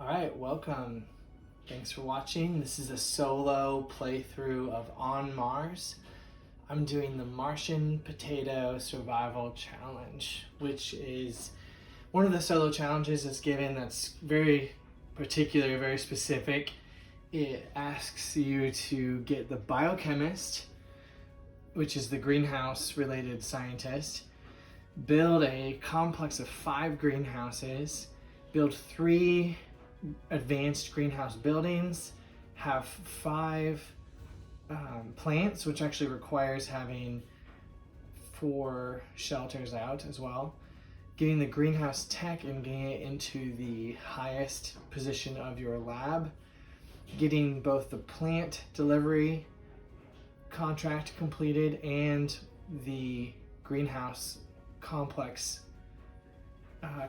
All right, welcome. Thanks for watching. This is a solo playthrough of On Mars. I'm doing the Martian Potato Survival Challenge, which is one of the solo challenges that's given that's very particular, very specific. It asks you to get the biochemist, which is the greenhouse related scientist, build a complex of 5 greenhouses, build 3 advanced greenhouse buildings, have 5 plants, which actually requires having 4 shelters out as well, getting the greenhouse tech and getting it into the highest position of your lab, getting both the plant delivery contract completed and the greenhouse complex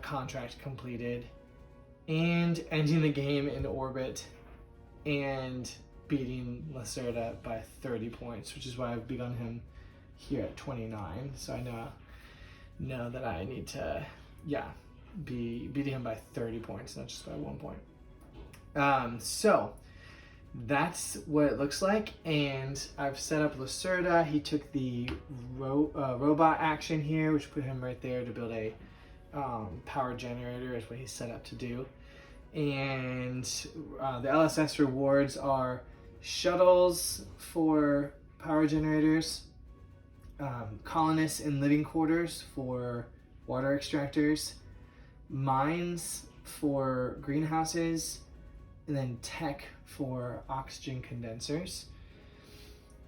contract completed, and ending the game in orbit and beating Lacerda by 30 points, which is why I've begun him here at 29. So I know that I need to, be beating him by 30 points, not just by 1 point. So that's what it looks like, and I've set up Lacerda. He took the robot action here, which put him right there to build a power generator is what he's set up to do. And the LSS rewards are shuttles for power generators, colonists in living quarters for water extractors, mines for greenhouses, and then tech for oxygen condensers.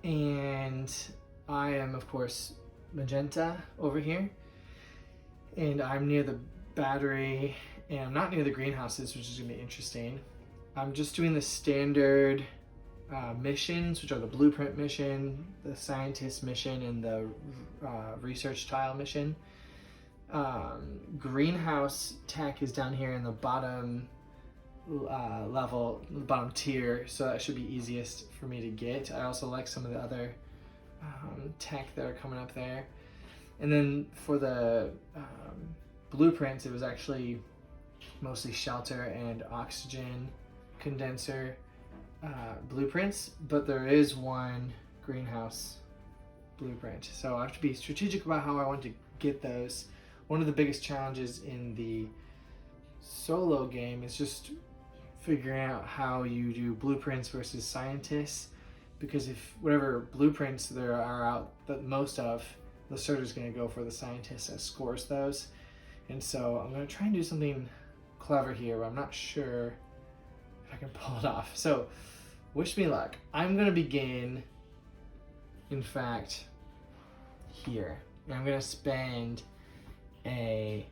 And I am, of course, magenta over here. And I'm near the battery, and I'm not near the greenhouses, which is going to be interesting. I'm just doing the standard missions, which are the blueprint mission, the scientist mission, and the research tile mission. Greenhouse tech is down here in the bottom level, the bottom tier, so that should be easiest for me to get. I also like some of the other tech that are coming up there. And then for the blueprints, it was actually mostly shelter and oxygen condenser blueprints, but there is one greenhouse blueprint. So I have to be strategic about how I want to get those. One of the biggest challenges in the solo game is just figuring out how you do blueprints versus scientists, because if whatever blueprints there are out that most of, the starter is going to go for the scientist that scores those. And so I'm going to try and do something clever here, but I'm not sure if I can pull it off. So wish me luck. I'm going to begin, in fact, here. And I'm going to spend a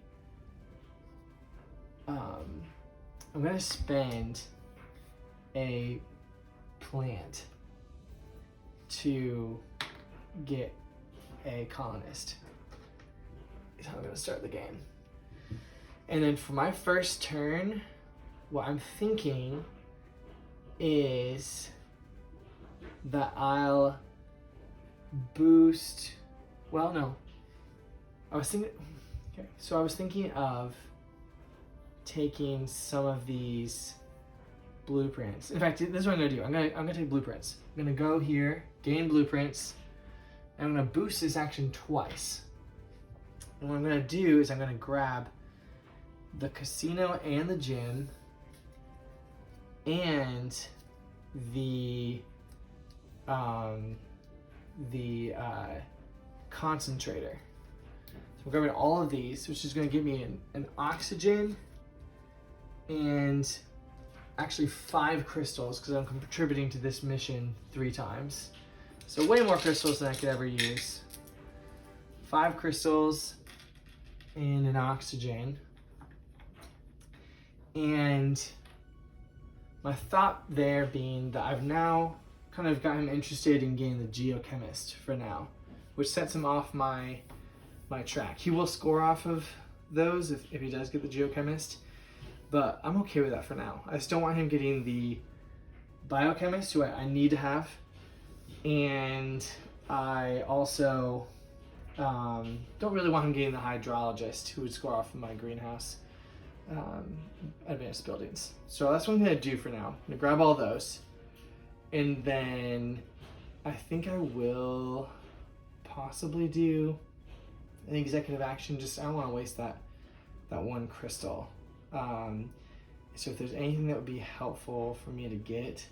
plant to get a colonist. Is how I'm going to start the game. And then for my first turn, what I'm thinking is that I'll boost, well, no. I was thinking of taking some of these blueprints. In fact, this is what I'm going to do. I'm going to take blueprints. I'm going to go here, gain blueprints. I'm going to boost this action twice. And what I'm going to do is I'm going to grab the casino and the gym and the concentrator. So I'm grabbing all of these, which is going to give me an oxygen and actually 5 crystals, because I'm contributing to this mission 3 times. So way more crystals than I could ever use. 5 crystals and an oxygen. And my thought there being that I've now kind of got him interested in getting the geochemist for now, which sets him off my track. He will score off of those if he does get the geochemist, but I'm okay with that for now. I just don't want him getting the biochemist, who I need to have. And I also don't really want him getting the hydrologist, who would score off of my greenhouse. advanced buildings. So that's what I'm gonna do for now. I'm gonna grab all those, and then I think I will possibly do an executive action. Just I don't want to waste that one crystal. So if there's anything that would be helpful for me to get,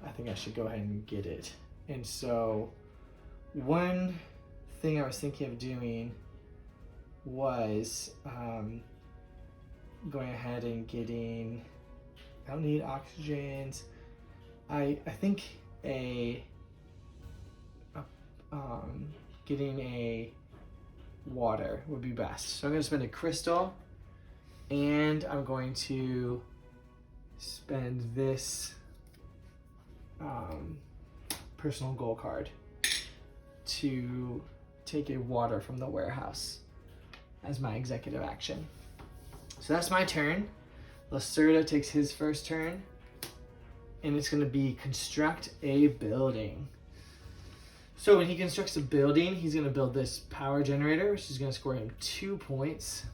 I think I should go ahead and get it. And so one thing I was thinking of doing was going ahead and getting, I don't need oxygens. I think getting a water would be best. So I'm going to spend a crystal, and I'm going to spend this personal goal card to take a water from the warehouse as my executive action. So that's my turn. Lacerda takes his first turn, and it's going to be construct a building. So when he constructs a building, he's going to build this power generator, which is going to score him 2 points,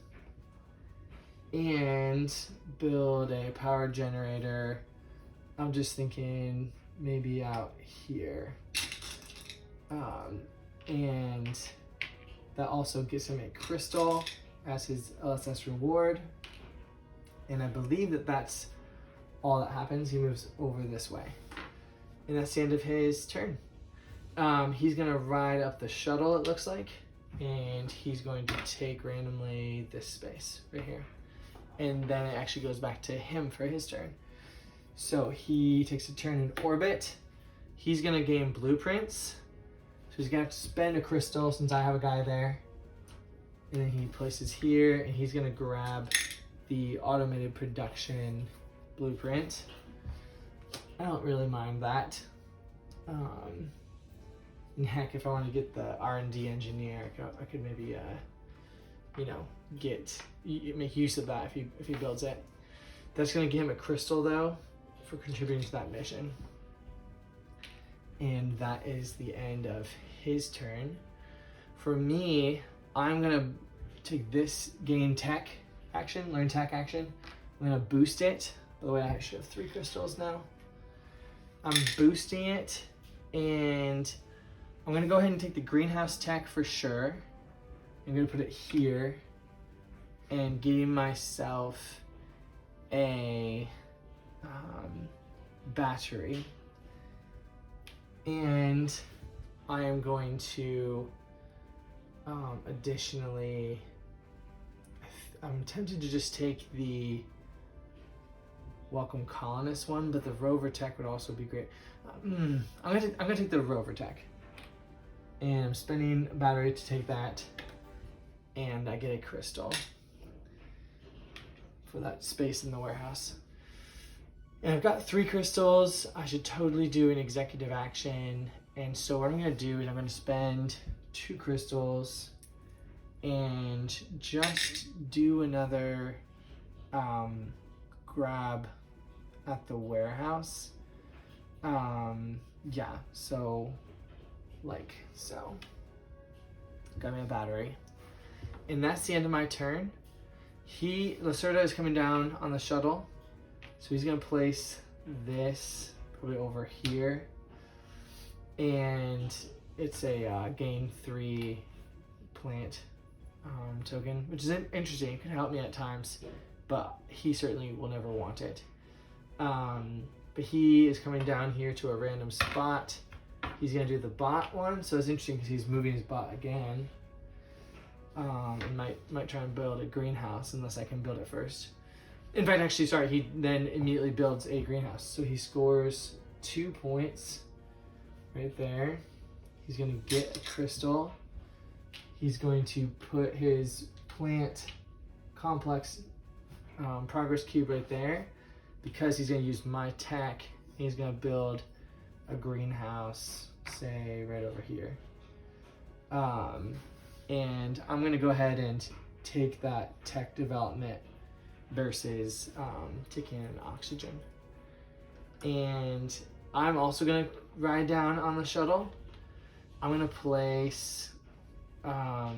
and build a power generator. I'm just thinking maybe out here. And that also gives him a crystal as his LSS reward. And I believe that that's all that happens. He moves over this way. And that's the end of his turn. He's gonna ride up the shuttle, it looks like, and he's going to take randomly this space right here. And then it actually goes back to him for his turn. So he takes a turn in orbit. He's gonna gain blueprints. So he's gonna have to spend a crystal since I have a guy there. And then he places here, and he's gonna grab the automated production blueprint. I don't really mind that. And heck, if I want to get the R&D engineer, I could maybe, make use of that if he builds it. That's gonna give him a crystal though for contributing to that mission. And that is the end of his turn. For me, I'm gonna take this gain tech action, learn tech action. I'm gonna boost it. By the way, I should have 3 crystals now. I'm boosting it, and I'm gonna go ahead and take the greenhouse tech for sure. I'm gonna put it here, and getting myself a battery. And I am going to additionally, I'm tempted to just take the welcome colonist one, but the rover tech would also be great. I'm gonna take the rover tech, and I'm spending a battery to take that, and I get a crystal for that space in the warehouse. And I've got 3 crystals. I should totally do an executive action. And so what I'm gonna do is I'm gonna spend 2 crystals and just do another grab at the warehouse. Yeah, so like so. Got me a battery. And that's the end of my turn. Lacerda is coming down on the shuttle. So he's gonna place this probably over here. And it's a gain 3 plant token, which is interesting. It can help me at times, but he certainly will never want it. But he is coming down here to a random spot. He's gonna do the bot one, so it's interesting because he's moving his bot again. And might try and build a greenhouse unless I can build it first. In fact, actually, sorry, he then immediately builds a greenhouse. So he scores 2 points right there. He's gonna get a crystal. He's going to put his plant complex progress cube right there because he's gonna use my tech. He's gonna build a greenhouse, say right over here. And I'm gonna go ahead and take that tech development versus taking in oxygen. And I'm also gonna ride down on the shuttle. I'm gonna place, I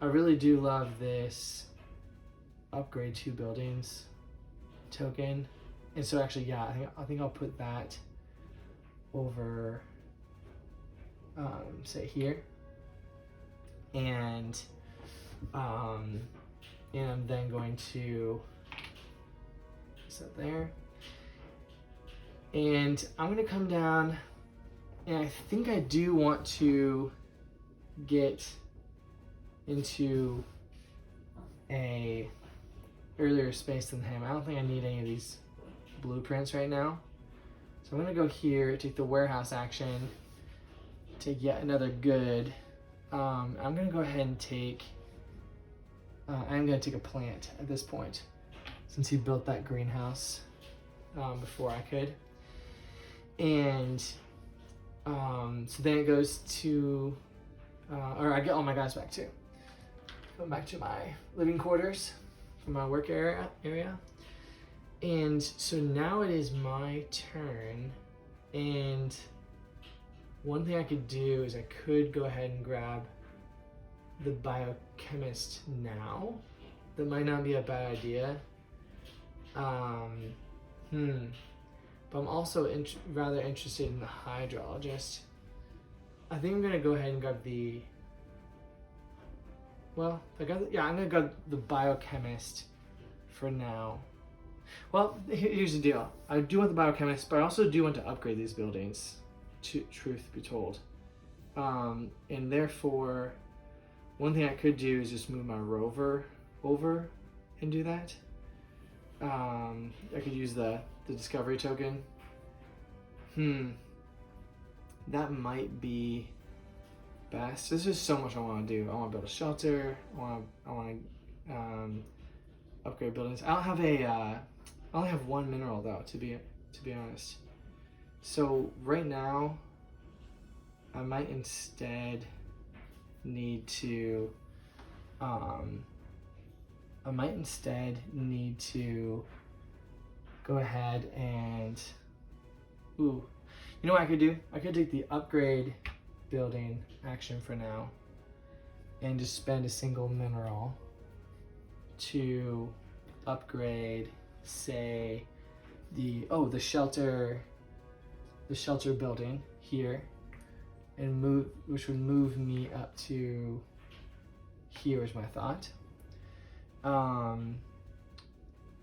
really do love this upgrade 2 buildings token. And so actually, yeah, I think I'll put that over, say here, and I'm then going to set there, and I'm gonna come down, and I think I do want to get into a earlier space than him. I don't think I need any of these blueprints right now. So I'm gonna go here, take the warehouse action, take yet another good. I'm gonna go ahead and take, I'm gonna take a plant at this point, since he built that greenhouse before I could. And so then it goes to, or I get all my guys back too. Going back to my living quarters from my work area. And so now it is my turn, and one thing I could do is I could go ahead and grab the biochemist now. That might not be a bad idea. But I'm also rather interested in the hydrologist. I think I'm gonna go ahead and grab the, well, I'm gonna grab the biochemist for now. Well, here's the deal. I do want the biochemist, but I also do want to upgrade these buildings, truth be told. And therefore, one thing I could do is just move my rover over and do that. I could use the discovery token. That might be best. There's just so much I want to do. I want to build a shelter. I want to upgrade buildings. I only have 1 mineral though, to be honest. So right now, I might instead need to go ahead and, you know what I could do? I could take the upgrade building action for now and just spend a single mineral to upgrade, say, the shelter building here, and which would move me up to here is my thought.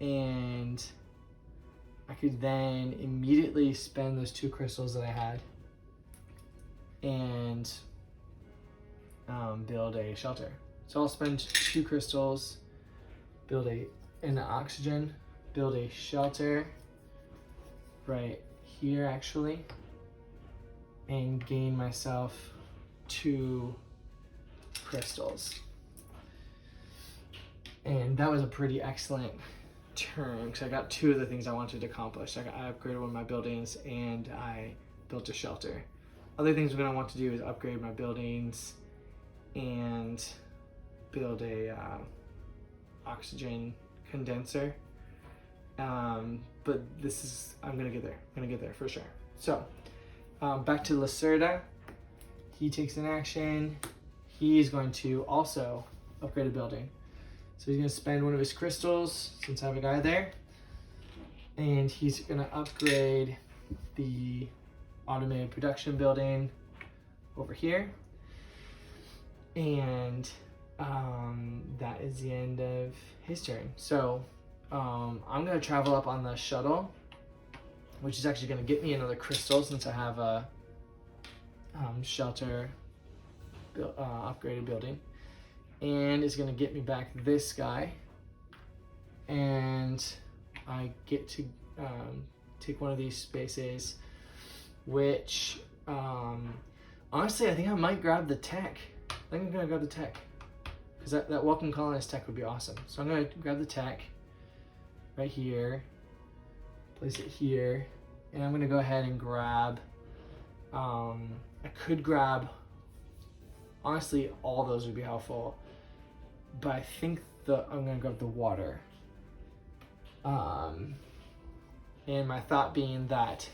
And I could then immediately spend those 2 crystals that I had and build a shelter. So I'll spend 2 crystals, build an oxygen, build a shelter right here actually, and gain myself 2 crystals. And that was a pretty excellent turn because I got 2 of the things I wanted to accomplish. I upgraded one of my buildings and I built a shelter. Other things I'm going to want to do is upgrade my buildings and build a oxygen condenser. But I'm going to get there. I'm going to get there for sure. So back to Lacerda. He takes an action. He's going to also upgrade a building. So he's going to spend one of his crystals, since I have a guy there, and he's going to upgrade the automated production building over here. And that is the end of his turn. So I'm going to travel up on the shuttle, which is actually going to get me another crystal since I have a shelter upgraded building. And it's going to get me back this guy, and I get to take one of these spaces, which honestly I think I might grab the tech. I think I'm going to grab the tech because that welcome colonist tech would be awesome. So I'm going to grab the tech right here, place it here, and I'm going to go ahead and grab, I could grab, honestly all those would be helpful, but I think I'm gonna grab the water. And my thought being that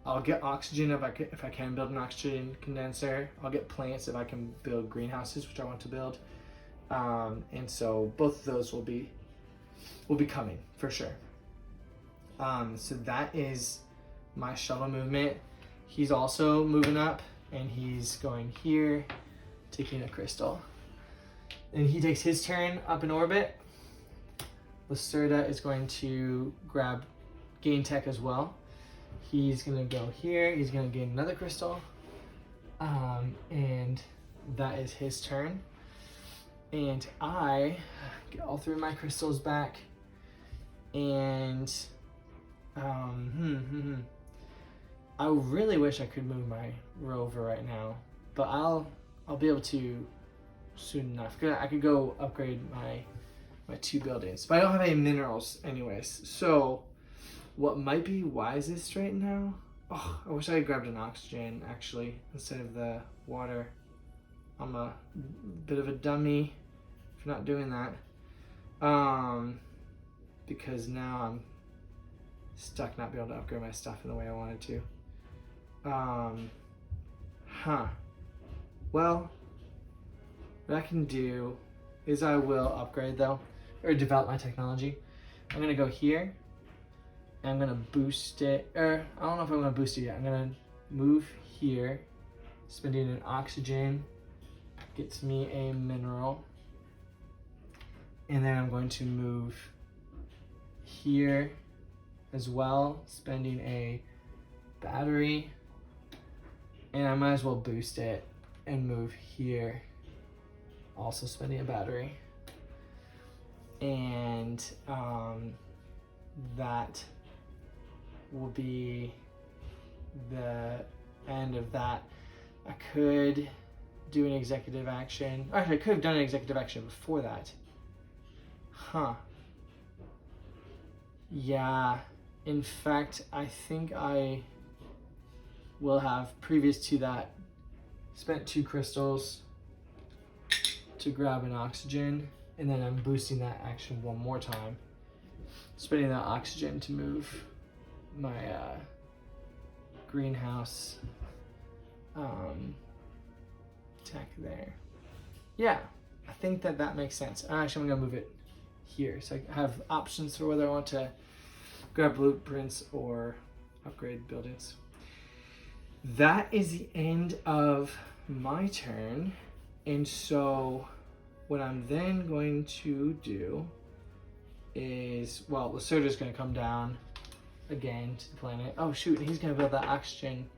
I'll get oxygen if I can build an oxygen condenser. I'll get plants if I can build greenhouses, which I want to build. And so both of those will be will be coming for sure. So that is my shuttle movement. He's also moving up, and he's going here, taking a crystal. And he takes his turn up in orbit. Lacerda is going to gain tech as well. He's gonna go here, he's gonna gain another crystal. And that is his turn. And I get all three of my crystals back. And I really wish I could move my rover right now, but I'll be able to soon enough. I could go upgrade my 2 buildings, but I don't have any minerals anyways. So what might be wisest right now? Oh, I wish I had grabbed an oxygen actually instead of the water. I'm a bit of a dummy for not doing that. Because now I'm stuck not being able to upgrade my stuff in the way I wanted to. Well, what I can do is I will upgrade though, or develop my technology. I'm gonna go here, and I'm gonna boost it, or I don't know if I'm gonna boost it yet. I'm gonna move here, spending an oxygen gets me a mineral. And then I'm going to move here as well, spending a battery. And I might as well boost it and move here, also spending a battery. And that will be the end of that. I could do an executive action. Actually, I could have done an executive action before that. Yeah, in fact, I think I will have, previous to that, spent 2 crystals to grab an oxygen, and then I'm boosting that action one more time, spending that oxygen to move my greenhouse tech there. Yeah, I think that makes sense. Actually, I'm gonna move it here, so I have options for whether I want to grab blueprints or upgrade buildings. That is the end of my turn, and so what I'm then going to do is, well, Lacerda's going to come down again to the planet. Oh shoot, he's going to build that oxygen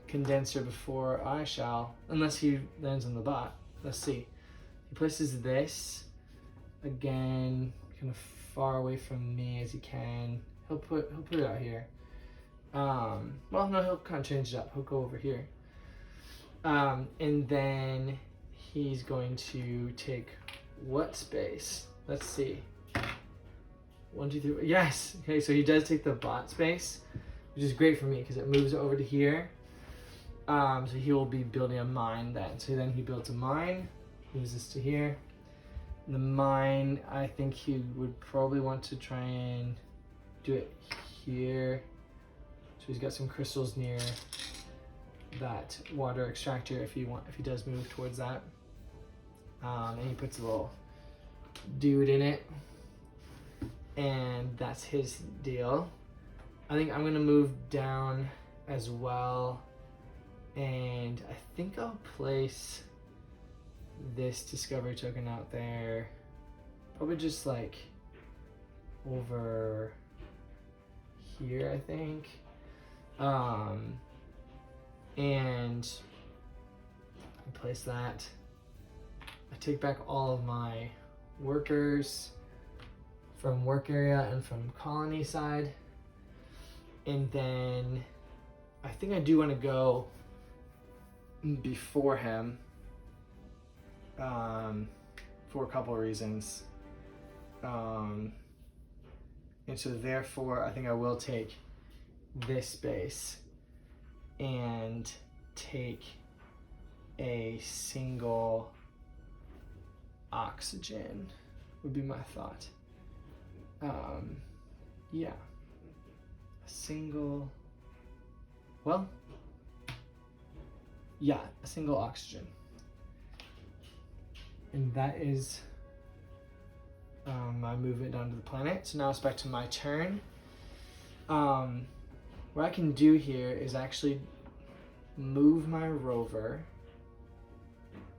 condenser before I shall, unless he lands on the bot. Let's see. He places this again, kind of far away from me as he can. He'll put it out here. Well, no, he'll kind of change it up. He'll go over here. And then he's going to take what space? Let's see. 1, 2, 3. Yes. Okay, so he does take the bot space, which is great for me because it moves over to here. So he will be building a mine then. So then he builds a mine, moves this to here. The mine, I think he would probably want to try and do it here. So he's got some crystals near that water extractor if he does move towards that. And he puts a little dude in it, and that's his deal. I think I'm gonna move down as well, and I think I'll place this discovery token out there, probably just like over here, I think. And I place that. I take back all of my workers from work area and from colony side. And then I think I do want to go before him for a couple of reasons. And so therefore I think I will take this space and take a single oxygen would be my thought. Yeah, a single, well, yeah, a single oxygen. And that is my movement down to the planet. So now it's back to my turn. What I can do here is actually move my rover.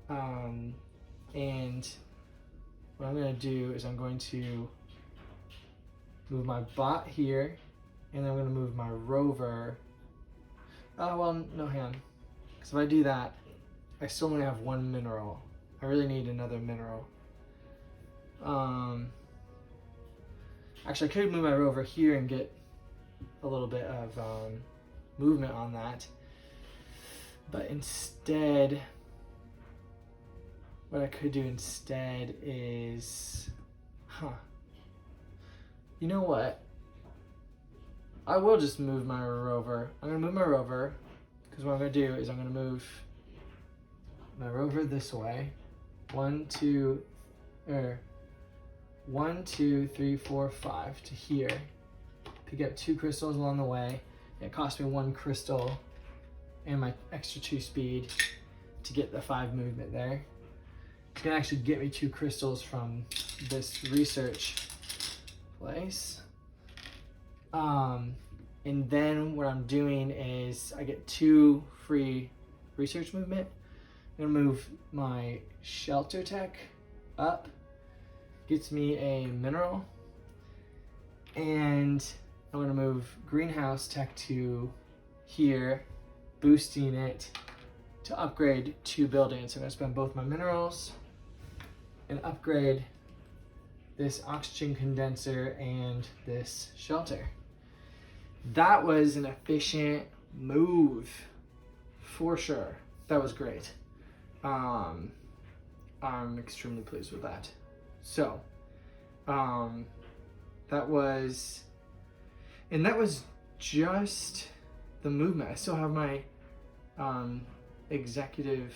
And what I'm going to do is I'm going to move my bot here, and then I'm going to move my rover. Oh, well, no, hang on. Because if I do that, I still only have one mineral. I really need another mineral. Actually, I could move my rover here and get a little bit of movement on that. But instead, what I could do instead is, you know what? I will just move my rover. I'm gonna move my rover, because what I'm gonna do is I'm gonna move my rover this way. 1, 2, 3, 4, 5 to here. Pick up 2 crystals along the way. It cost me 1 crystal and my extra 2 speed to get the 5 movement there. It's gonna actually get me 2 crystals from this research place. And then what I'm doing is I get 2 free research movement. I'm gonna move my shelter tech up, gets me a mineral, and I'm gonna move greenhouse tech to here, boosting it to upgrade 2 buildings. So I'm gonna spend both my minerals and upgrade this oxygen condenser and this shelter. That was an efficient move for sure. That was great. I'm extremely pleased with that. So, that was just the movement. I still have my executive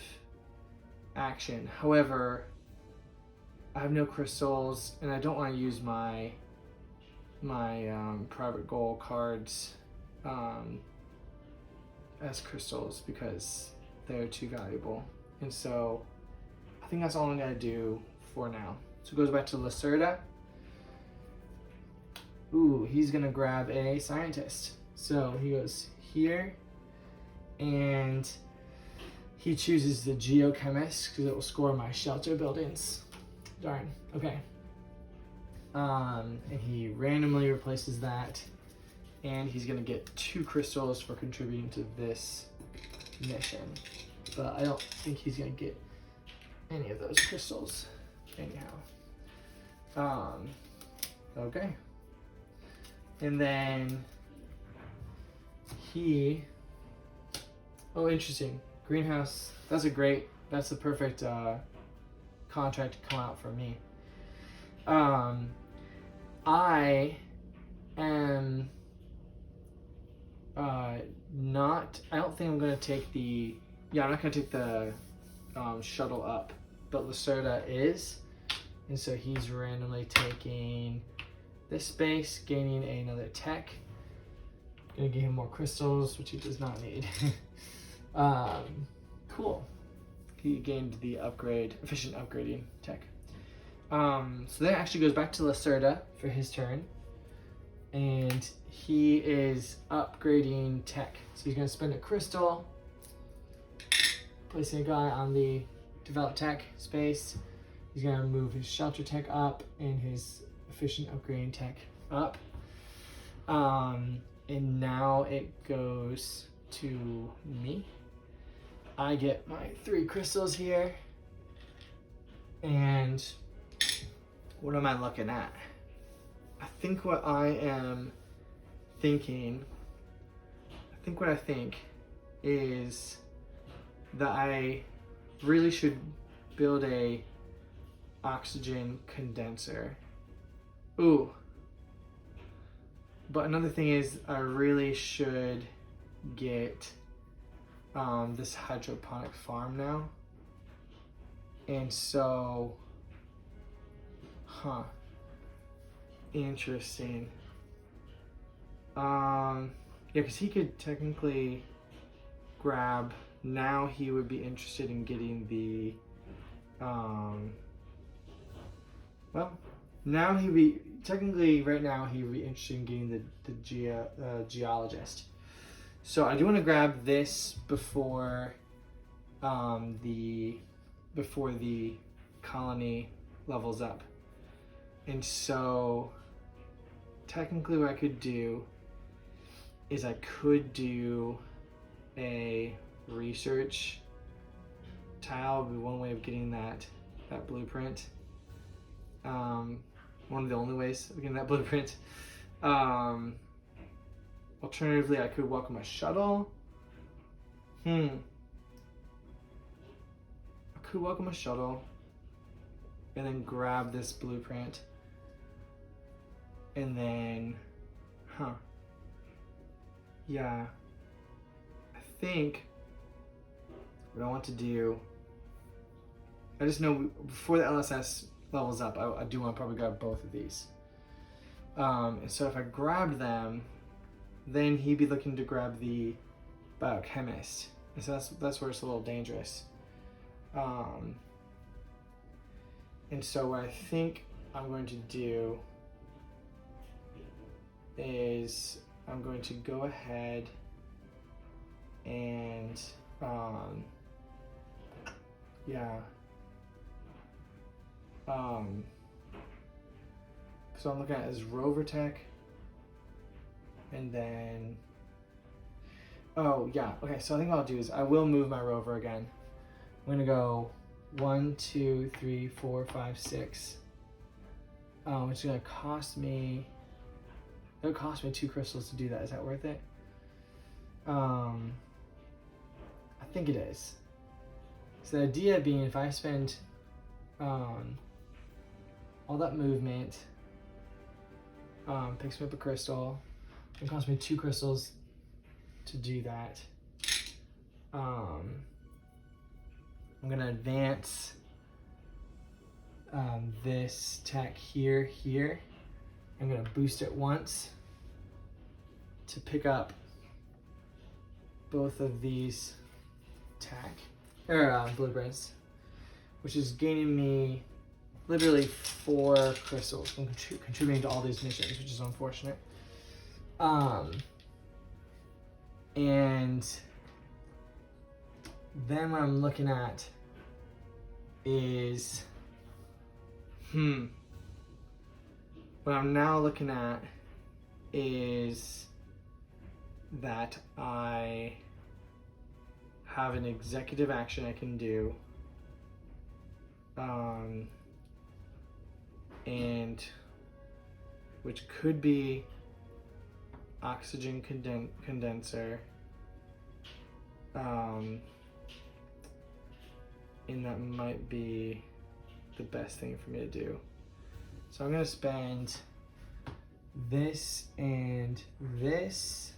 action. However, I have no crystals, and I don't want to use my private goal cards as crystals because they're too valuable. And so I think that's all I'm gonna do for now. So it goes back to Lacerda. Ooh, he's gonna grab a scientist. So he goes here, and he chooses the geochemist because it will score my shelter buildings. Darn, okay. And he randomly replaces that, and he's gonna get 2 crystals for contributing to this mission. But I don't think he's gonna get any of those crystals anyhow. Okay. And then oh, interesting. Greenhouse, that's the perfect contract to come out for me. I am I don't think I'm gonna take I'm not gonna take the shuttle up, but Lacerda is, and so he's randomly taking this space, gaining another tech. Gonna give him more crystals, which he does not need. Cool. He gained the efficient upgrading tech. So then it actually goes back to Lacerda for his turn, and he is upgrading tech. So he's gonna spend a crystal, placing a guy on the develop tech space. He's gonna move his shelter tech up and his efficient upgrading tech up. And now it goes to me. I get my 3 crystals here. And what am I looking at? I think what I think is that I really should build a oxygen condenser. Ooh. But another thing is I really should get this hydroponic farm now. And so, interesting. Yeah, because he could technically grab, now he would be interested in getting the, well, Now he'd be, technically right now he'd be interested in getting the geologist. So I do want to grab this before the colony levels up. And so technically what I could do is I could do a research tile. Would be one way of getting that blueprint. One of the only ways of getting that blueprint. Alternatively, I could welcome a shuttle. I could welcome a shuttle and then grab this blueprint. And then, yeah. I think what I want to do, I just know before the LSS levels up, I do want to probably grab both of these. And so if I grabbed them, then he'd be looking to grab the biochemist. And so that's where it's a little dangerous. And so what I think I'm going to do is I'm going to go ahead and so I'm looking at his rover tech, and then okay, so I think what I'll do is I will move my rover again. I'm gonna go 1, 2, 3, 4, 5, 6. Which is gonna cost me, it'll cost me 2 crystals to do that. Is that worth it? I think it is. So the idea being, if I spend all that movement, picks me up a crystal, it costs me 2 crystals to do that. I'm gonna advance this tech here. I'm gonna boost it once to pick up both of these blueprints, which is gaining me literally 4 crystals from contributing to all these missions, which is unfortunate. And then what I'm looking at is, what I'm now looking at is that I have an executive action I can do, and which could be oxygen condenser, and that might be the best thing for me to do. So I'm gonna spend this and this,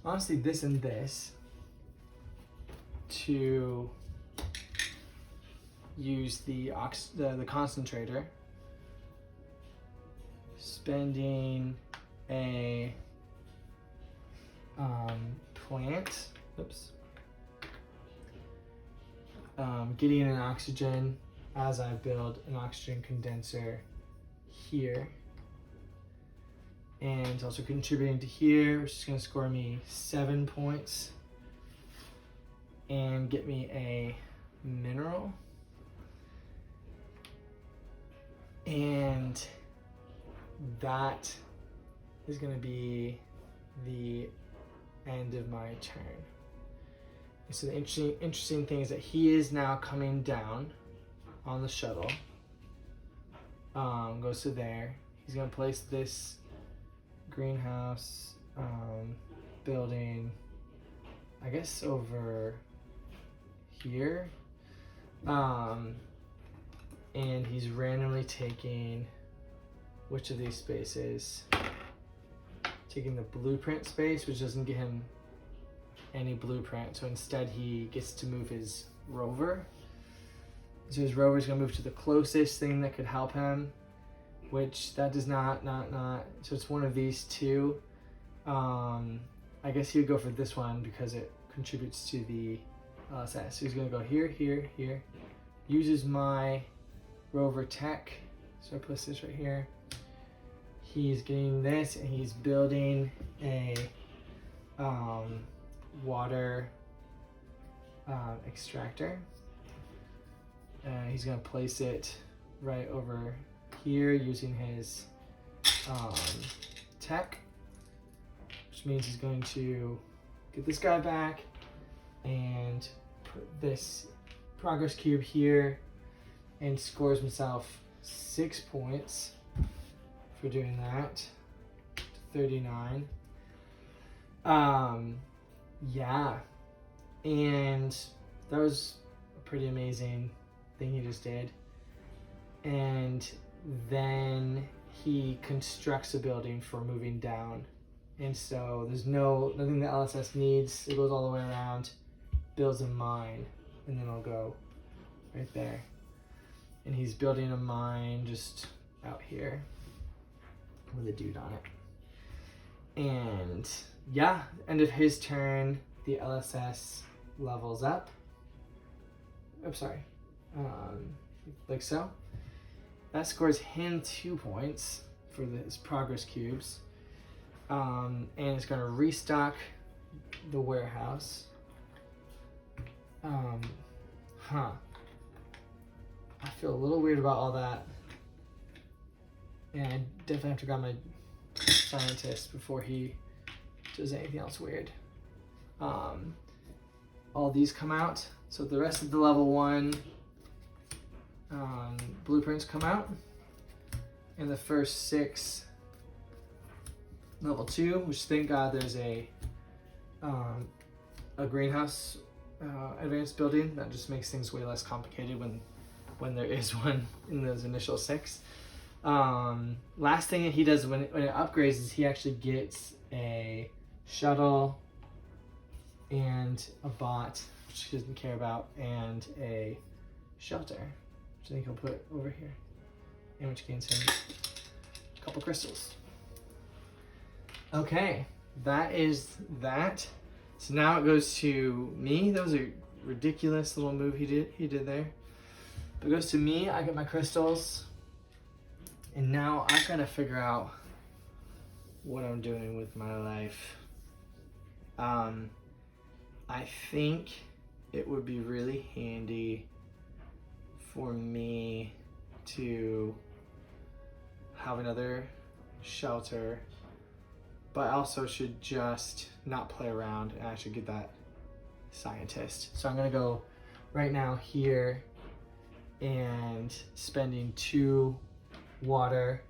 honestly this and this, to use the concentrator, spending a plant, getting an oxygen as I build an oxygen condenser here, and also contributing to here, which is going to score me 7 points and get me a mineral. And that is going to be the end of my turn. And so the interesting thing is that he is now coming down on the shuttle. Goes to there. He's going to place this greenhouse building, I guess, over here. And he's randomly taking which of these spaces. Taking the blueprint space, which doesn't get him any blueprint, so instead he gets to move his rover. So his rover is going to move to the closest thing that could help him, which that does not. So it's one of these two. I guess he would go for this one because it contributes to the LSS. So he's going to go here, here, here. Uses my rover tech. So I place this right here. He's getting this, and he's building a water extractor. He's gonna place it right over here using his tech, which means he's going to get this guy back and put this progress cube here, and scores himself 6 points for doing that. 39. Yeah, and that was a pretty amazing thing he just did. And then he constructs a building for moving down, and so there's nothing the LSS needs. It goes all the way around, builds a mine, and then it'll go right there. And he's building a mine just out here with a dude on it. And yeah, end of his turn, the LSS levels up. I'm sorry, like so. That scores him 2 points for his progress cubes. And it's gonna restock the warehouse. I feel a little weird about all that. And I definitely have to grab my scientist before he does anything else weird. All these come out. So the rest of the level 1 blueprints come out. And the first 6 level 2, which thank God there's a greenhouse advanced building that just makes things way less complicated when there is one in those initial 6. Last thing that he does when it upgrades is he actually gets a shuttle and a bot, which he doesn't care about, and a shelter, which I think he'll put over here, and which gains him a couple crystals. Okay, that is that. So now it goes to me. That was a ridiculous little move he did there. But it goes to me. I get my crystals, and now I gotta figure out what I'm doing with my life. I think it would be really handy for me to have another shelter, but I also should just not play around, and I should get that scientist. So I'm gonna go right now here and spending 2 water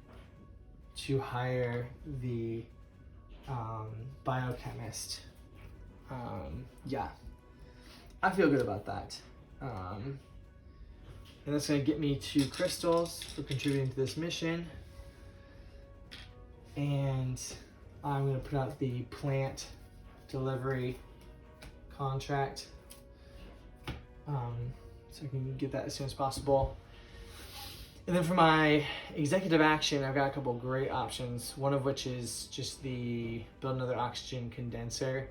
to hire the biochemist. Yeah, I feel good about that. And that's gonna get me 2 crystals for contributing to this mission. And I'm gonna put out the plant delivery contract, so I can get that as soon as possible. And then for my executive action, I've got a couple great options, one of which is just the build another oxygen condenser,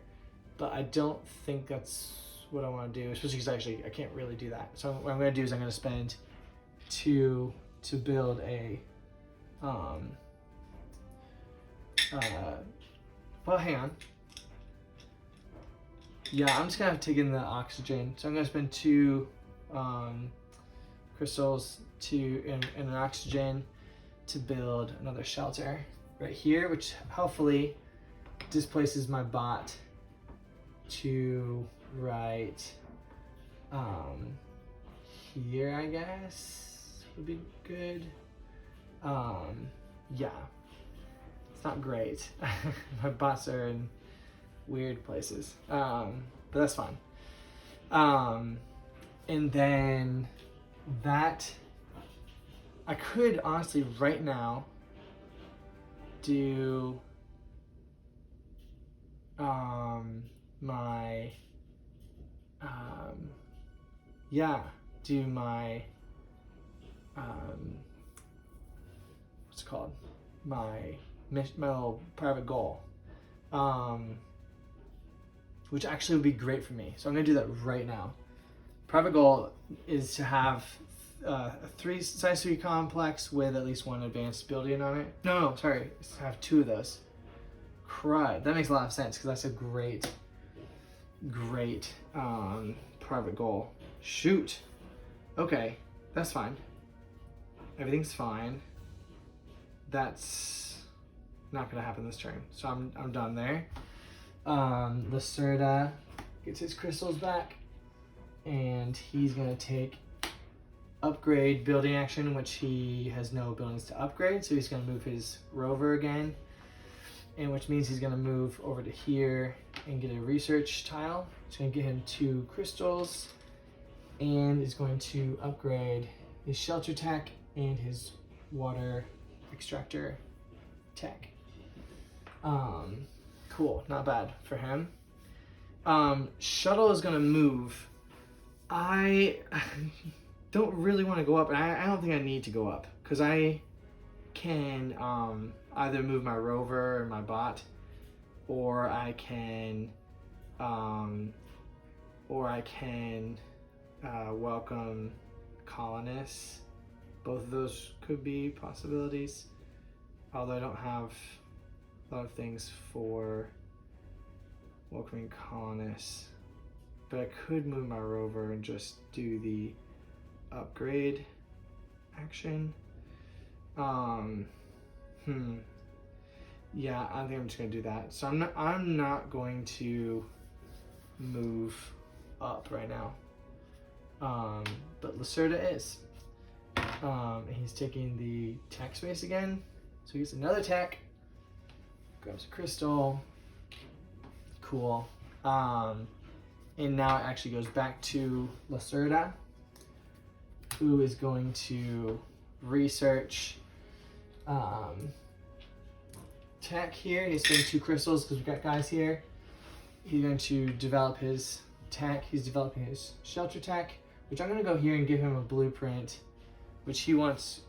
but I don't think that's what I want to do, especially because I can't really do that. So what I'm going to do is I'm going to spend 2 to build a, well, hang on. Yeah, I'm just going to have to take in the oxygen. So I'm going to spend 2 crystals and an oxygen to build another shelter right here, which hopefully displaces my bot to right here, I guess would be good. Yeah, it's not great. My bots are in weird places, but that's fine. And then that I could honestly right now do my do my what's it called, my little private goal, which actually would be great for me. So I'm gonna do that right now. Private goal is to have a size 3 complex with at least one advanced building on it. No, sorry, I have 2 of those. Crud, that makes a lot of sense because that's a great private goal. Shoot. Okay, that's fine. Everything's fine. That's not gonna happen this turn, so I'm done there. Lacerda gets his crystals back, and he's gonna take upgrade building action, which he has no buildings to upgrade, so he's gonna move his rover again, and which means he's gonna move over to here and get a research tile. It's gonna get him 2 crystals, and is going to upgrade his shelter tech and his water extractor tech. Cool, not bad for him. Shuttle is gonna move. I don't really want to go up, and I don't think I need to go up because I can either move my rover or my bot, or I can welcome colonists. Both of those could be possibilities, although I don't have a lot of things for welcoming colonists. But I could move my rover and just do the upgrade action. Yeah, I think I'm just gonna do that. So I'm not going to move up right now. But Lacerda is. He's taking the tech space again. So he gets another tech. Grabs a crystal. Cool. And now it actually goes back to Lacerda, who is going to research tech here. He's getting 2 crystals because we've got guys here. He's going to develop his tech. He's developing his shelter tech, which I'm going to go here and give him a blueprint, which he wants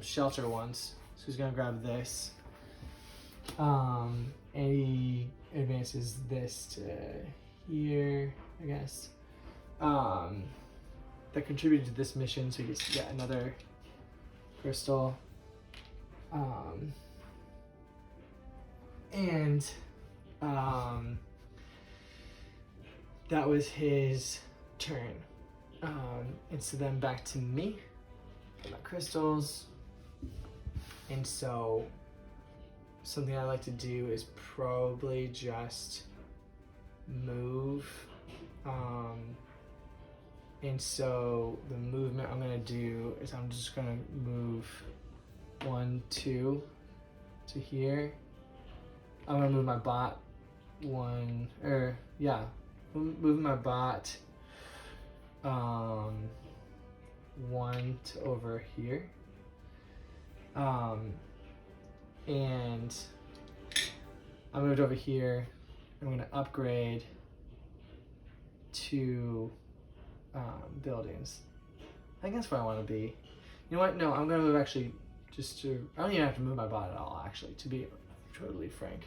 shelter ones. So he's going to grab this. And he advances this to here, I guess. That contributed to this mission, so he gets yet another crystal. That was his turn. And so then back to me. Get my crystals. And so something I like to do is probably just move. And so the movement I'm gonna do is I'm just gonna move 1, 2 to here. I'm gonna move my bot moving my bot 1 to over here. And I moved over here. I'm gonna upgrade 2 buildings. I think that's where I want to be. You know what? No, I'm gonna move actually I don't even have to move my bot at all, actually, to be totally frank.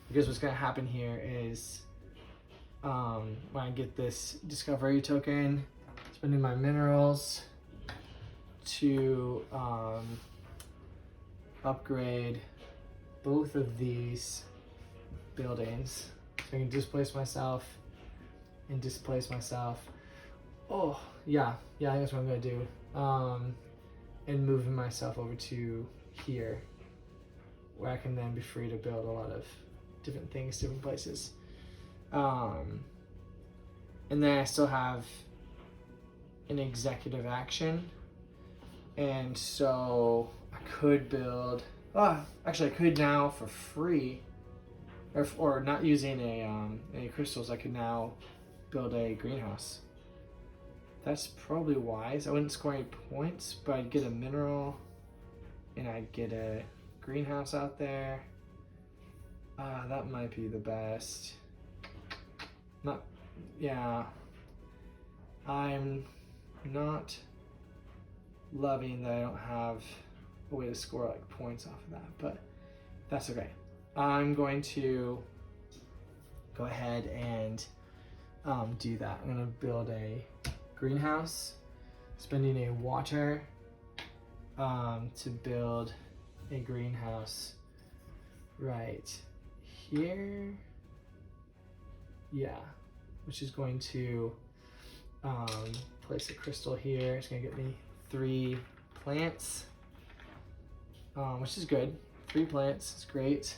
Because what's gonna happen here is when I get this discovery token, spending my minerals to upgrade both of these buildings. So I can displace myself and displace myself. Oh, yeah, I think that's what I'm gonna do. And moving myself over to here, where I can then be free to build a lot of different things, different places. And then I still have an executive action. And so I could build, actually I could now for free, or not using any crystals, I could now build a greenhouse. That's probably wise. I wouldn't score any points, but I'd get a mineral and I'd get a greenhouse out there. That might be the best. I'm not loving that I don't have a way to score like points off of that, but that's okay. I'm going to go ahead and do that. I'm gonna build a greenhouse. spending a water to build a greenhouse right here. Yeah, which is going to place a crystal here. It's gonna get me 3 plants, which is good. 3 plants is great.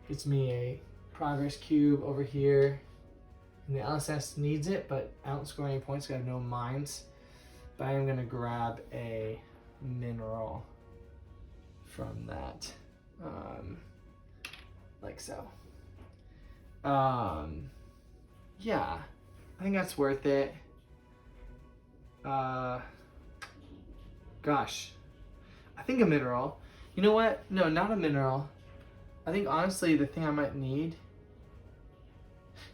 Gets me a progress cube over here. And the LSS needs it, but I don't score any points. I have no mines. But I am gonna grab a mineral from that, like so. Yeah, I think that's worth it. Gosh, I think a mineral. You know what? No, not a mineral. I think honestly the thing I might need.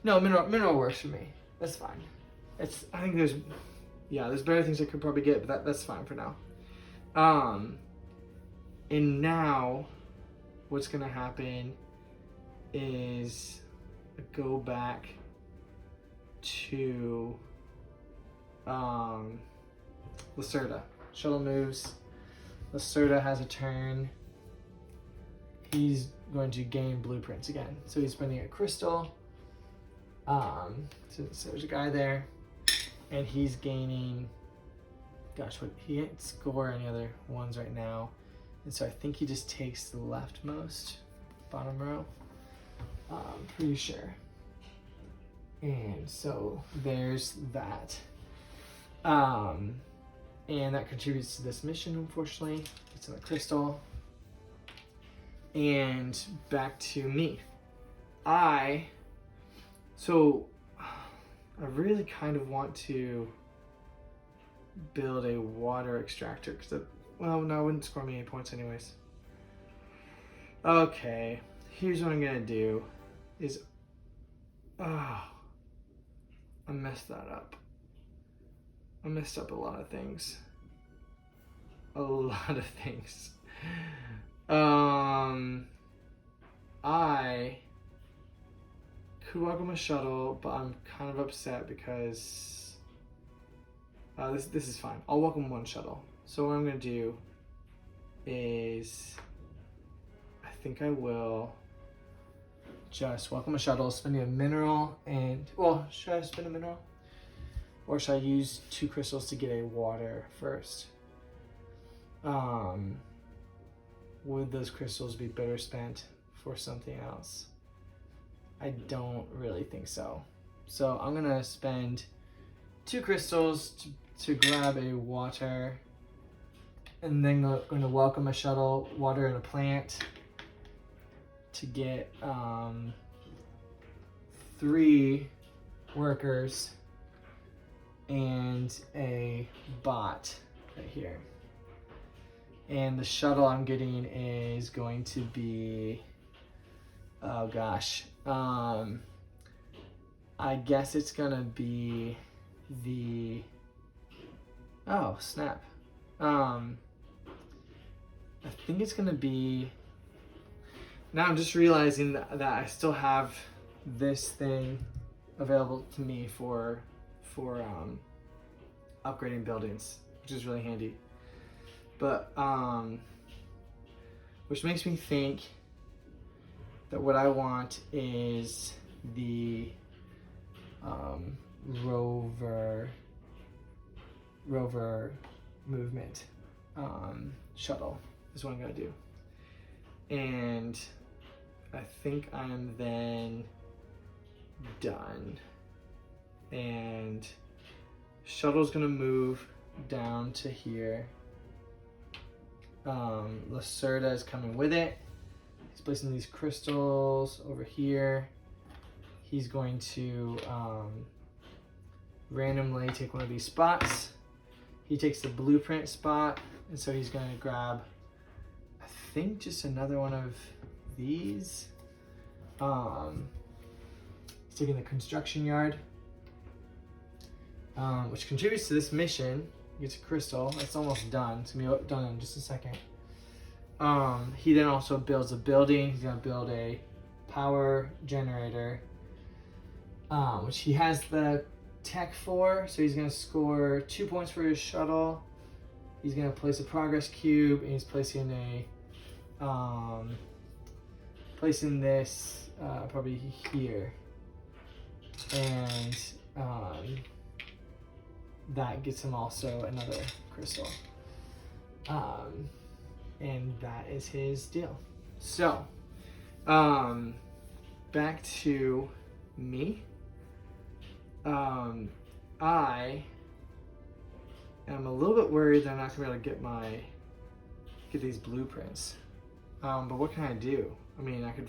No, mineral works for me. That's fine. I think there's better things I could probably get, but that's fine for now. And now what's gonna happen is go back to Lacerda. Shuttle moves. Lacerda has a turn. He's going to gain blueprints again. So he's spending a crystal. So there's a guy there. And he's gaining, gosh, he can't score any other ones right now. And so I think he just takes the leftmost bottom row. Pretty sure. And so there's that. And that contributes to this mission, unfortunately. It's in a crystal. And back to me. I really kind of want to build a water extractor because well, no, it wouldn't score me any points anyways. Okay, here's what I'm gonna do is, I messed that up. I messed up a lot of things. I could welcome a shuttle, but I'm kind of upset because this is fine. I'll welcome 1 shuttle. So what I'm gonna do is, I think I will just welcome a shuttle, spending a mineral, and well, should I spend a mineral? Or should I use 2 crystals to get a water first? Would those crystals be better spent for something else? I don't really think so. So I'm gonna spend 2 crystals to grab a water, and then going to welcome a shuttle, water and a plant to get 3 workers and a bot right here. And the shuttle I'm getting is going to be, oh gosh, I guess it's gonna be the, oh snap, I think it's gonna be, now I'm just realizing that I still have this thing available to me for upgrading buildings, which is really handy. But which makes me think that what I want is the rover movement shuttle is what I'm gonna do. And I think I'm then done. And shuttle's gonna move down to here. Lacerda is coming with it. He's placing these crystals over here. He's going to randomly take one of these spots. He takes the blueprint spot, and so he's going to grab, I think, just another one of these. He's taking the construction yard, which contributes to this mission. He gets a crystal. It's almost done. It's gonna be done in just a second. He then also builds a building. He's gonna build a power generator, which he has the Tech 4, so he's gonna score 2 points for his shuttle. He's gonna place a progress cube, and he's placing this probably here, and that gets him also another crystal, and that is his deal. So, back to me. I am a little bit worried that I'm not gonna be able to get these blueprints. But what can I do? I mean, I could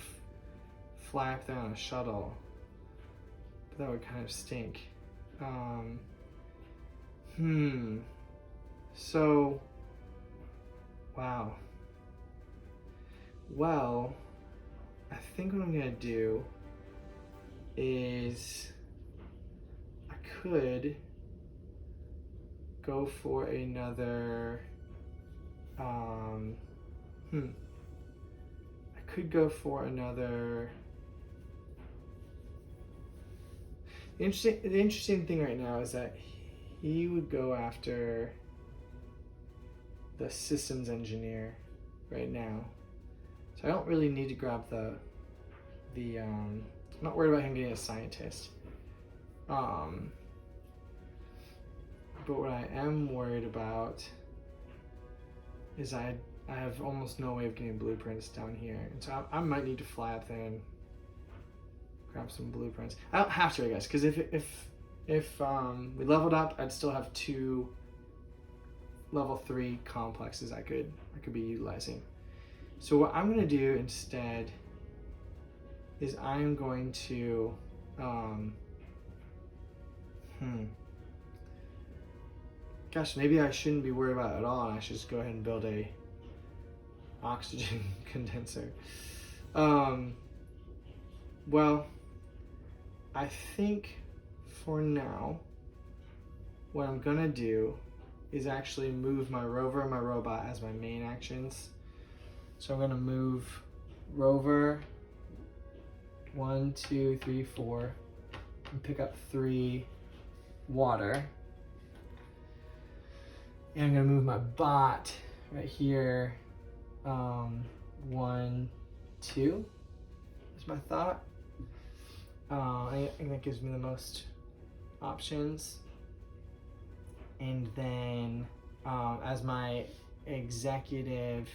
fly up there on a shuttle, but that would kind of stink. So, wow. Well, I think what I'm gonna do is I could go for another, I could go for another. The interesting thing right now is that he would go after the systems engineer right now. So I don't really need to grab I'm not worried about him getting a scientist. But what I am worried about is I have almost no way of getting blueprints down here. And so I might need to fly up there and grab some blueprints. I don't have to, I guess, because if we leveled up, I'd still have 2 level 3 complexes I could be utilizing. So what I'm gonna do instead is I'm going to gosh, maybe I shouldn't be worried about it at all, and I should just go ahead and build a oxygen condenser. Well, I think for now, what I'm gonna do is actually move my rover and my robot as my main actions. So I'm gonna move rover 1, 2, 3, 4, and pick up 3 water. And I'm gonna move my bot right here. 1, 2 is my thought. I think that gives me the most options. And then as my executive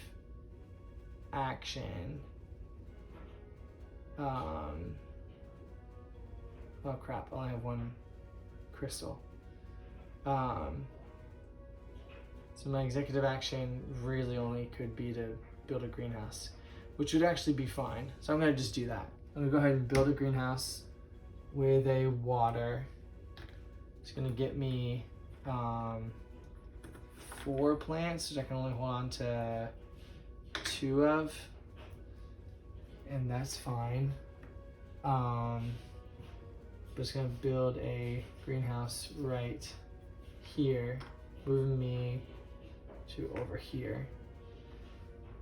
action, oh crap, I only have 1 crystal. So my executive action really only could be to build a greenhouse, which would actually be fine. So I'm gonna just do that. I'm gonna go ahead and build a greenhouse with a water. It's gonna get me 4 plants, which I can only hold on to 2 of, and that's fine. But it's gonna build a greenhouse right here, moving me to over here,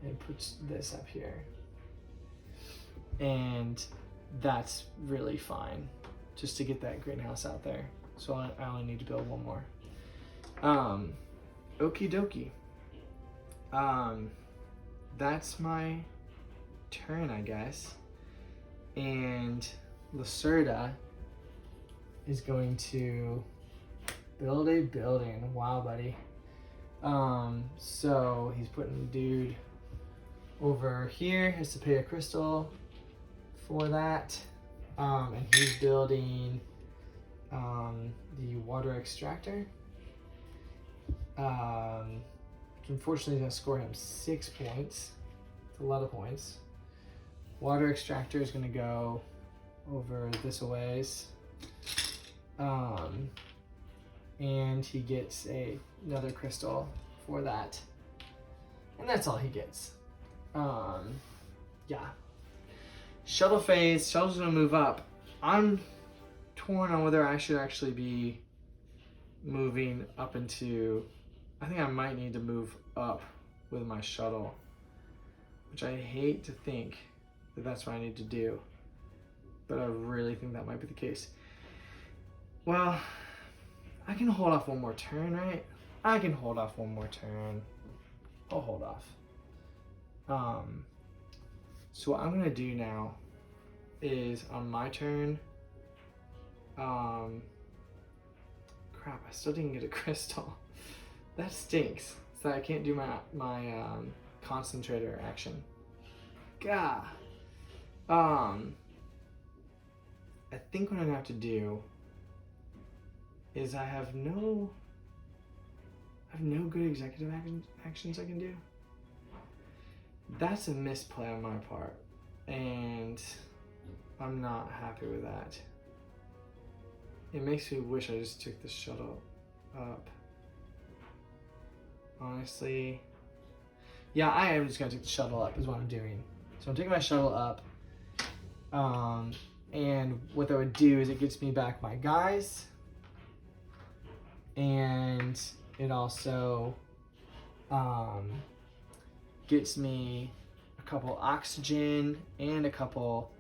and puts this up here. And that's really fine, just to get that greenhouse out there. So I only need to build 1 more. Okie dokie. That's my turn, I guess. And Lacerda is going to build a building. Wow, buddy. So he's putting the dude over here. Has to pay a crystal for that. And he's building the water extractor. Unfortunately, it's gonna score him 6 points. It's a lot of points. Water extractor is gonna go over this a ways. And he gets another crystal for that. And that's all he gets. Yeah. Shuttle phase, shuttle's gonna move up. I'm torn on whether I should actually be moving up into, I think I might need to move up with my shuttle, which I hate to think that that's what I need to do, but I really think that might be the case. Well, I can hold off one more turn, right? I can hold off one more turn. I'll hold off. So what I'm gonna do now is on my turn, crap, I still didn't get a crystal. That stinks. So I can't do my concentrator action. Gah. I think what I'm gonna have to do is I have no good executive actions I can do. That's a misplay on my part, and I'm not happy with that. It makes me wish I just took the shuttle up. Honestly, yeah, I am just gonna take the shuttle up is what I'm doing. So I'm taking my shuttle up, and what that would do is it gets me back my guys, and it also gets me a couple oxygen and a couple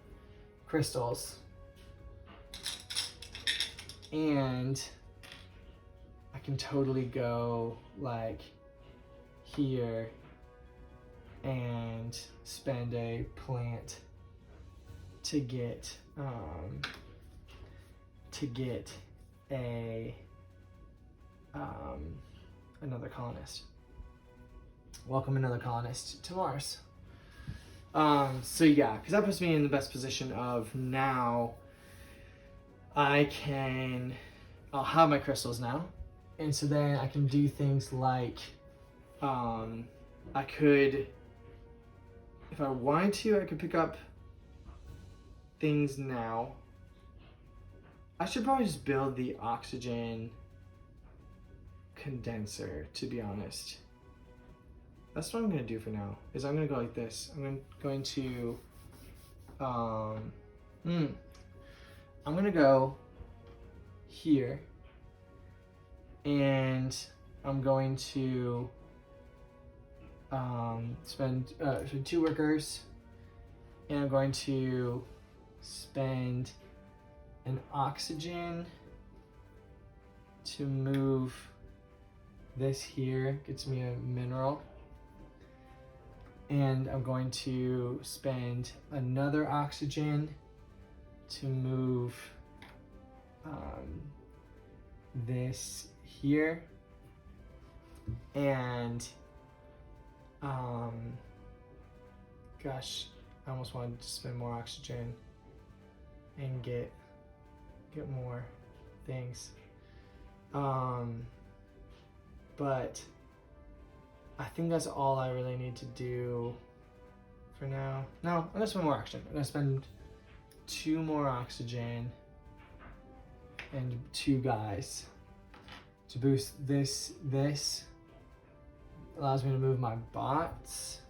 crystals. And I can totally go like here and spend a plant to get a another colonist. Welcome another colonist to Mars. So yeah, because that puts me in the best position of now I'll have my crystals now. And so then I can do things like, I could, if I wanted to, I could pick up things now. I should probably just build the oxygen condenser, to be honest. That's what I'm gonna do for now, is I'm gonna go like this. I'm going to, I'm gonna go here, and I'm going to spend 2 workers, and I'm going to spend an oxygen to move this here, gets me a mineral. And I'm going to spend another oxygen to move this here. And gosh, I almost wanted to spend more oxygen and get more things. But I think that's all I really need to do for now. No, I'm gonna spend more oxygen. I'm gonna spend 2 more oxygen and 2 guys to boost this. This allows me to move my bots.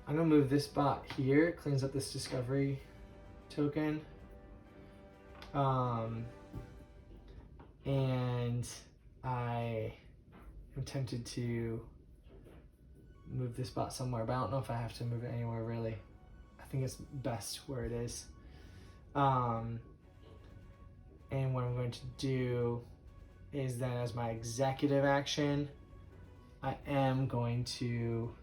I'm gonna move this bot here, cleans up this discovery token. And I am tempted to move this bot somewhere, but I don't know if I have to move it anywhere really. I think it's best where it is. And what I'm going to do is then, as my executive action, I am going to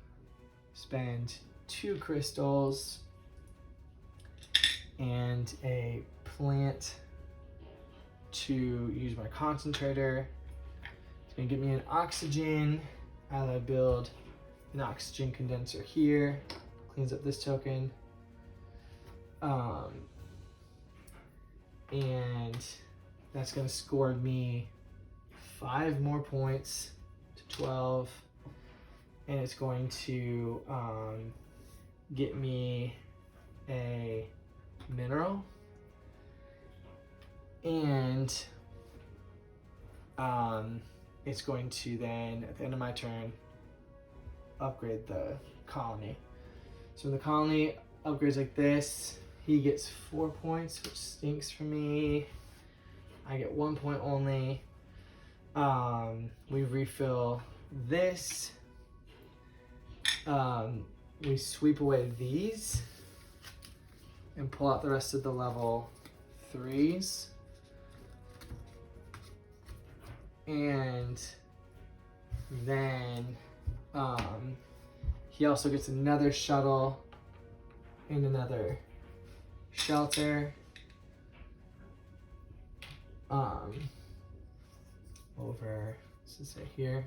spend 2 crystals and a plant to use my concentrator. It's gonna give me an oxygen as I build an oxygen condenser here, cleans up this token. And that's gonna score me 5 more points to 12. And it's going to get me a mineral. And it's going to then, at the end of my turn, upgrade the colony. So the colony upgrades like this. He gets 4 points, which stinks for me. I get 1 point only. We refill this. We sweep away these and pull out the rest of the level 3s. And then he also gets another shuttle and another shelter. Over, let's just say here.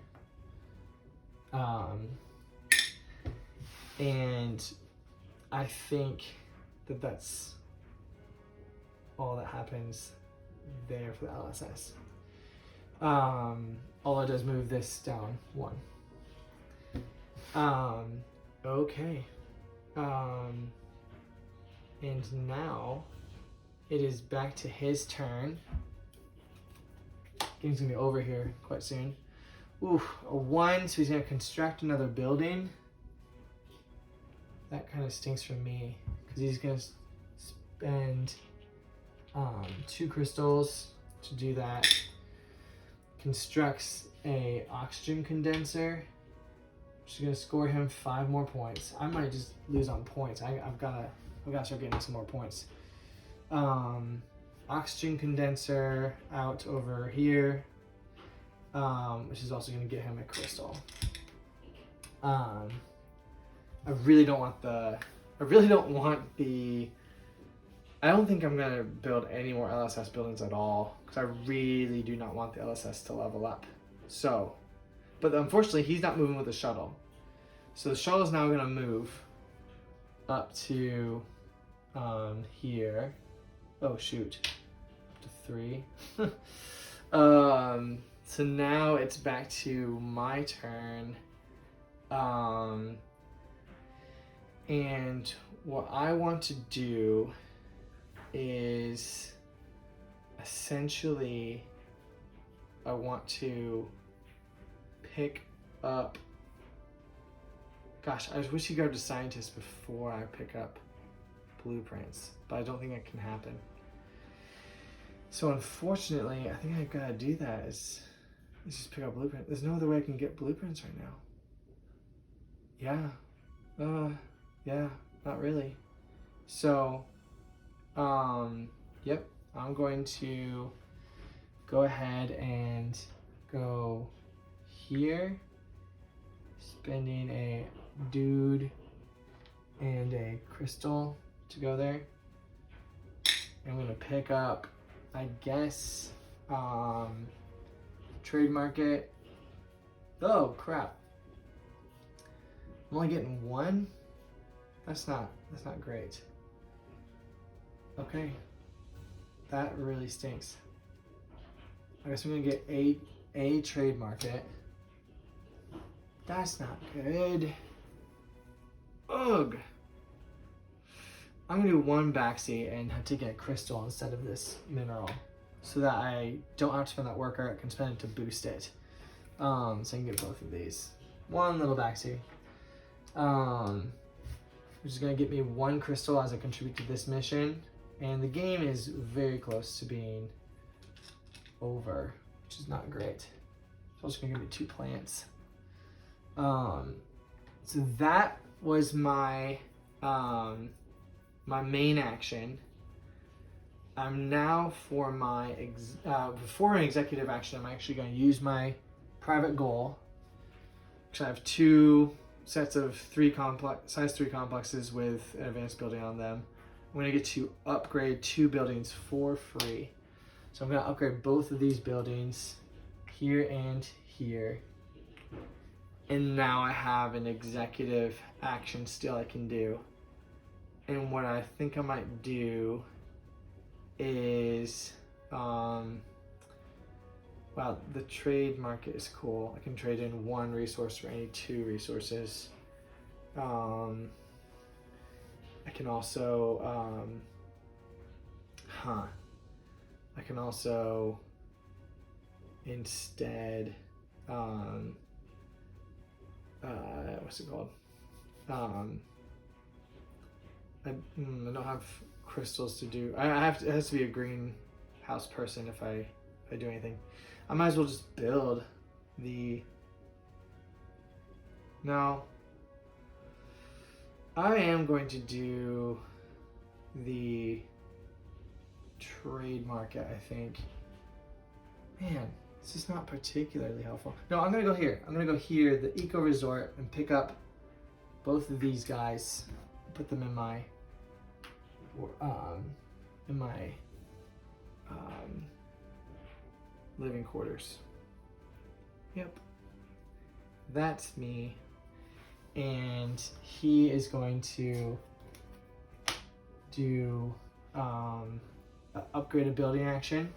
And I think that that's all that happens there for the LSS. All it does move this down one. Okay. And now it is back to his turn. Game's gonna be over here quite soon. Ooh, a 1, so he's gonna construct another building. That kind of stinks for me, because he's gonna spend 2 crystals to do that. Constructs a oxygen condenser, which is gonna score him 5 more points. I might just lose on points. I've gotta start getting some more points. Oxygen condenser out over here, which is also gonna get him a crystal. I really don't want the. I don't think I'm gonna build any more LSS buildings at all, because I really do not want the LSS to level up. So, but unfortunately he's not moving with the shuttle. So the shuttle is now gonna move up to here. Oh shoot, up to 3. So now it's back to my turn. And what I want to do is essentially I want to pick up, gosh, I wish you go to scientist before I pick up blueprints, but I don't think that can happen. So unfortunately, I think I've got to do that is just pick up blueprint. There's no other way I can get blueprints right now. Yeah, not really. So, yep, I'm going to go ahead and go here, spending a dude and a crystal to go there. I'm gonna pick up, I guess, trade market. Oh crap! I'm only getting 1. That's not great. Okay, that really stinks. I guess I'm gonna get a trade market. That's not good. Ugh. I'm gonna do 1 backseat and have to get a crystal instead of this mineral, so that I don't have to spend that worker. I can spend it to boost it. So I can get both of these. 1 little backseat. Which is gonna get me 1 crystal as I contribute to this mission. And the game is very close to being over, which is not great. It's also gonna give me 2 plants. So that was my my main action. I'm now for my before an executive action, I'm actually going to use my private goal, because I have 2 sets of size 3 complexes with an advanced building on them. I'm going to get to upgrade 2 buildings for free. So I'm going to upgrade both of these buildings here and here. And now I have an executive action still I can do. And what I think I might do is, wow, the trade market is cool. I can trade in 1 resource for any 2 resources. I can also, I can also instead, what's it called? I don't have crystals to do. I have to, it has to be a greenhouse person if I do anything. I might as well just build the. No. I am going to do the trade market, I think. Man, This is not particularly helpful. No, I'm gonna go here. I'm gonna go here, the Eco Resort, and pick up both of these guys. Put them in my living quarters. Yep, that's me. And he is going to do upgrade a building action.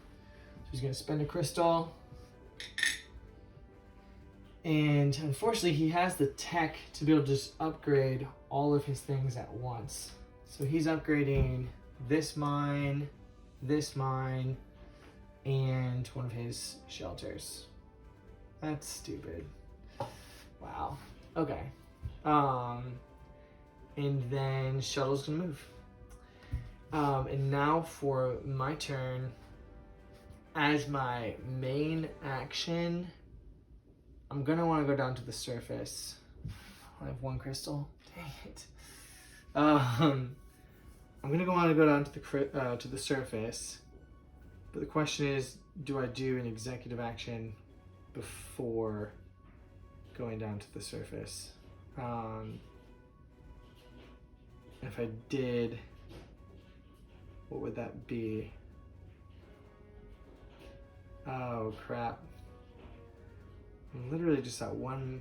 So he's going to spend a crystal. And unfortunately, he has the tech to be able to just upgrade all of his things at once. So he's upgrading this mine, and one of his shelters. That's stupid. Wow. Okay. And then Shuttle's gonna move. And now for my turn, as my main action, I'm gonna want to go down to the surface. I have one crystal. Dang it. I'm gonna want to go down to the surface. But the question is, do I do an executive action before going down to the surface? If I did, what would that be? Oh crap. I'm literally just at one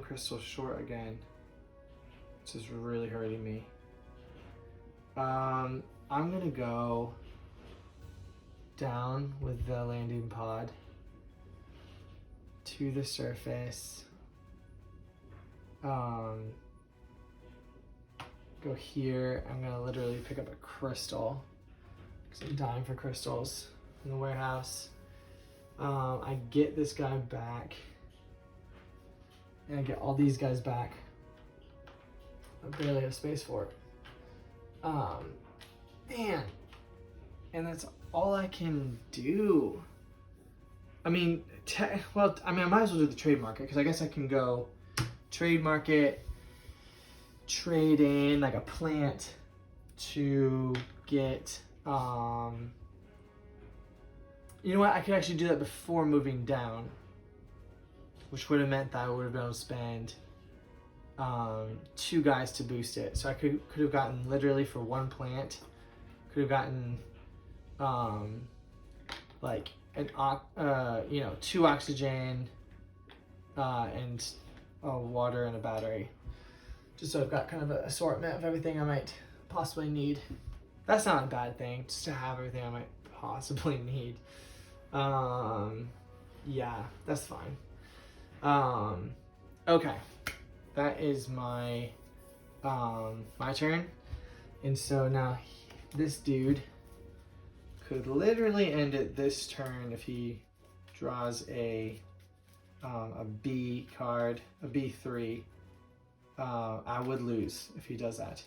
crystal short again. This is really hurting me. I'm gonna go down with the landing pod to the surface. Go here. I'm gonna literally pick up a crystal because I'm dying for crystals in the warehouse. I get this guy back, and I get all these guys back. I barely have space for it. Man, and that's all I can do. I mean, I might as well do the trade market, because I guess I can go trade market, trade in like a plant to get, you know what, I could actually do that before moving down, which would have meant that I would have been able to spend 2 guys to boost it. So I could have gotten, literally for one plant, could have gotten like an 2 oxygen and water and a battery, just so I've got kind of an assortment of everything I might possibly need. That's not a bad thing, just to have everything I might possibly need. Yeah, that's fine. Okay, that is my my turn. And so now this dude could literally end it this turn if he draws a B card, a B3. I would lose if he does that.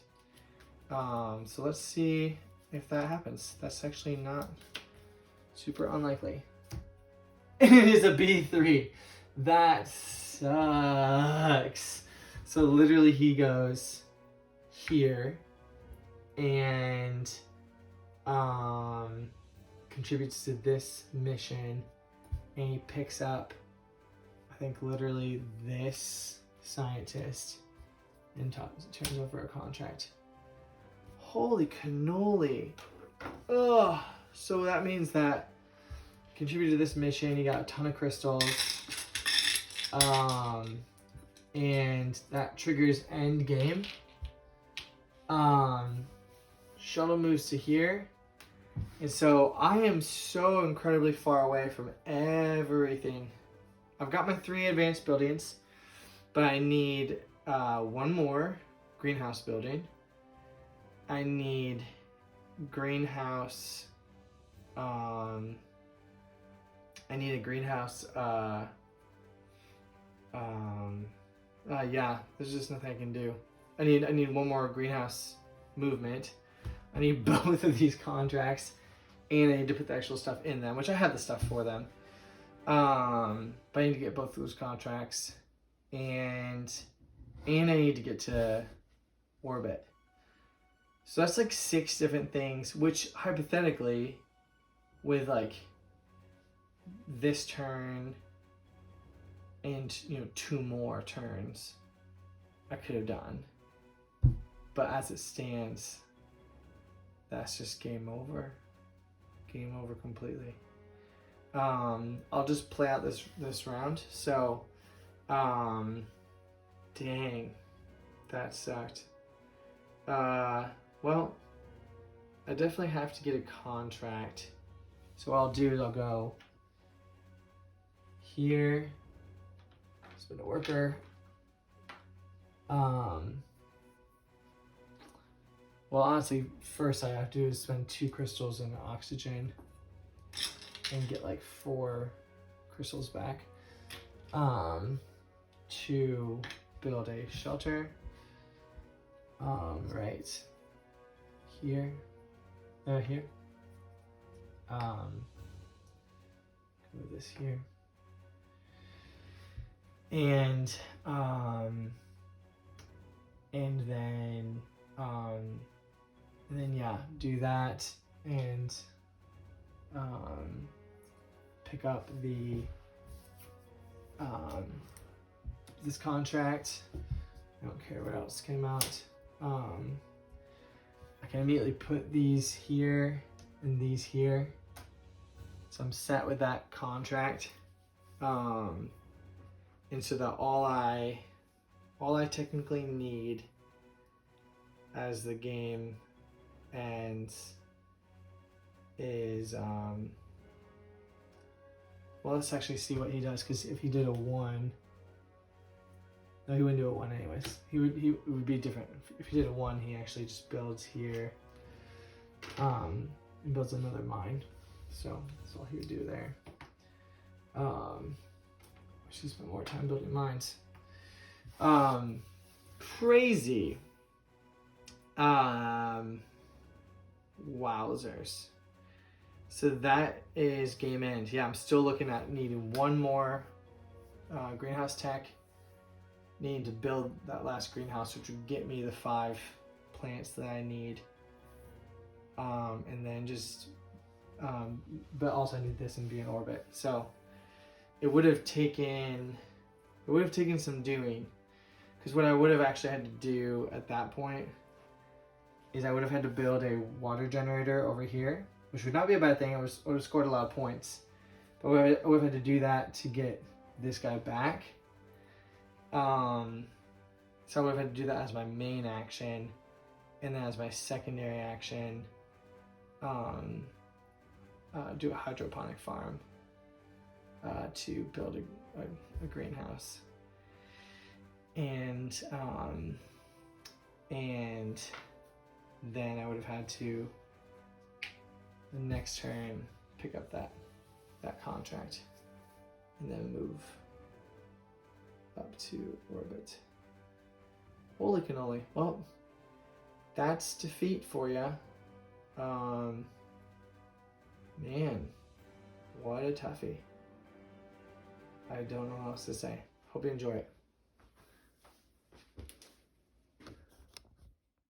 So let's see if that happens. That's actually not super unlikely. It is a B3. That sucks. So literally he goes here and contributes to this mission, and he picks up, I think, literally this scientist and turns over a contract. Holy cannoli. Oh, so that means that contributed to this mission, he got a ton of crystals, and that triggers end game. Shuttle moves to here, and so I am so incredibly far away from everything. I've got my 3 advanced buildings, but I need 1 more greenhouse building. I need greenhouse, I need a greenhouse, yeah, there's just nothing I can do. I need 1 more greenhouse movement. I need both of these contracts, and I need to put the actual stuff in them, which I have the stuff for them. But I need to get both of those contracts, and I need to get to orbit. So that's like 6 different things, which hypothetically, with like this turn and, you know, 2 more turns I could have done. But as it stands, that's just game over. Game over completely. I'll just play out this round. So, dang, that sucked. Well, I definitely have to get a contract. So what I'll do is I'll go here, spin a worker. Well, honestly, first I have to do is spend 2 crystals in oxygen and get like 4 crystals back to build a shelter. Right here, here. Move this here, and then yeah, do that and pick up the this contract. I don't care what else came out. I can immediately put these here and these here, so I'm set with that contract. And so that all I technically need as the game ends is well, let's actually see what he does, because if he did a 1, no, he wouldn't do a 1 anyways. It would be different. If he did a 1, he actually just builds here, and builds another mine. So that's all he would do there. Wish he spent more time building mines. Crazy. Wowzers. So that is game end. Yeah, I'm still looking at needing 1 more greenhouse tech. Needing to build that last greenhouse, which would get me the 5 plants that I need. And then just, but also I need this and be in orbit. So it would have taken some doing, because what I would have actually had to do at that point is I would have had to build a water generator over here, which would not be a bad thing. I would have scored a lot of points, but I would have had to do that to get this guy back. So I would have had to do that as my main action, and then as my secondary action, do a hydroponic farm to build a greenhouse, and then I would have had to the next turn pick up that contract and then move up to orbit. Holy cannoli. Well, that's defeat for you. Man, what a toughie. I don't know what else to say. Hope you enjoy it.